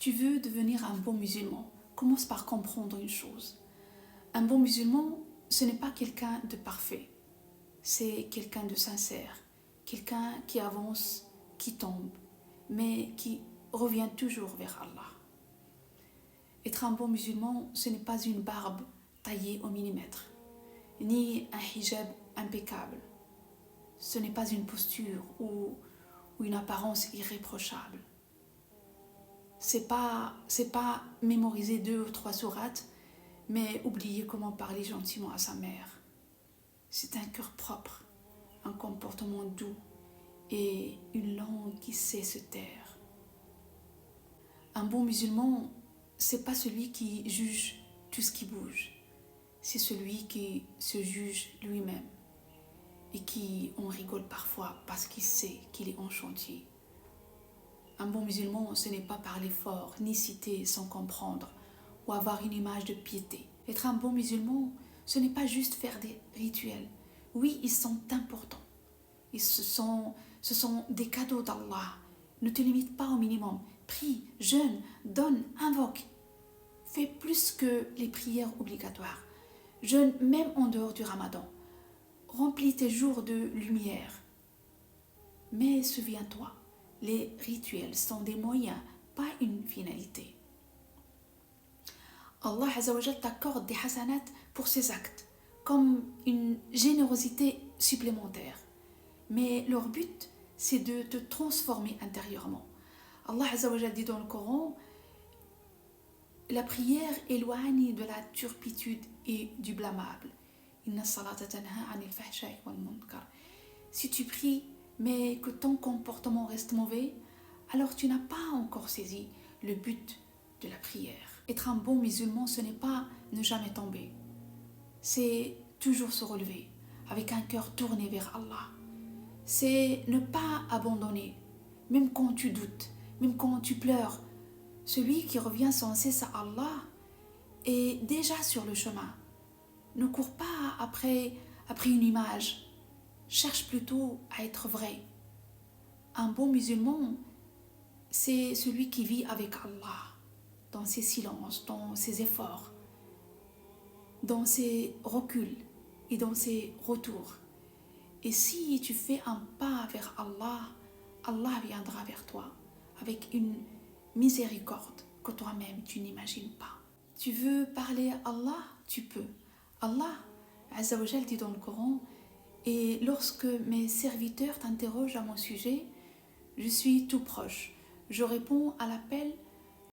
Tu veux devenir un bon musulman, commence par comprendre une chose. Un bon musulman, ce n'est pas quelqu'un de parfait. C'est quelqu'un de sincère, quelqu'un qui avance, qui tombe, mais qui revient toujours vers Allah. Être un bon musulman, ce n'est pas une barbe taillée au millimètre, ni un hijab impeccable. Ce n'est pas une posture ou une apparence irréprochable. C'est pas mémoriser 2 ou 3 sourates, mais oublier comment parler gentiment à sa mère. C'est un cœur propre, un comportement doux et une langue qui sait se taire. Un bon musulman, c'est pas celui qui juge tout ce qui bouge, c'est celui qui se juge lui-même et qui en rigole parfois parce qu'il sait qu'il est en chantier. Un bon musulman, ce n'est pas parler fort, ni citer sans comprendre, ou avoir une image de piété. Être un bon musulman, ce n'est pas juste faire des rituels. Oui, ils sont importants. Ce sont des cadeaux d'Allah. Ne te limite pas au minimum. Prie, jeûne, donne, invoque. Fais plus que les prières obligatoires. Jeûne même en dehors du Ramadan. Remplis tes jours de lumière. Mais souviens-toi, les rituels sont des moyens, pas une finalité. Allah Azza wa Jal t'accorde des hasanats pour ses actes, comme une générosité supplémentaire. Mais leur but, c'est de te transformer intérieurement. Allah Azza wa Jal dit dans le Coran, la prière éloigne de la turpitude et du blâmable. Inna salata tanha anil fahsha'i wal munkar. Si tu pries, mais que ton comportement reste mauvais, alors tu n'as pas encore saisi le but de la prière. Être un bon musulman, ce n'est pas ne jamais tomber. C'est toujours se relever, avec un cœur tourné vers Allah. C'est ne pas abandonner, même quand tu doutes, même quand tu pleures. Celui qui revient sans cesse à Allah est déjà sur le chemin. Ne cours pas après une image. Cherche plutôt à être vrai. Un bon musulman, c'est celui qui vit avec Allah, dans ses silences, dans ses efforts, dans ses reculs et dans ses retours. Et si tu fais un pas vers Allah, Allah viendra vers toi avec une miséricorde que toi-même tu n'imagines pas. Tu veux parler à Allah, tu peux. Allah Azza wa Jal dit dans le Coran, et lorsque mes serviteurs t'interrogent à mon sujet, je suis tout proche. Je réponds à l'appel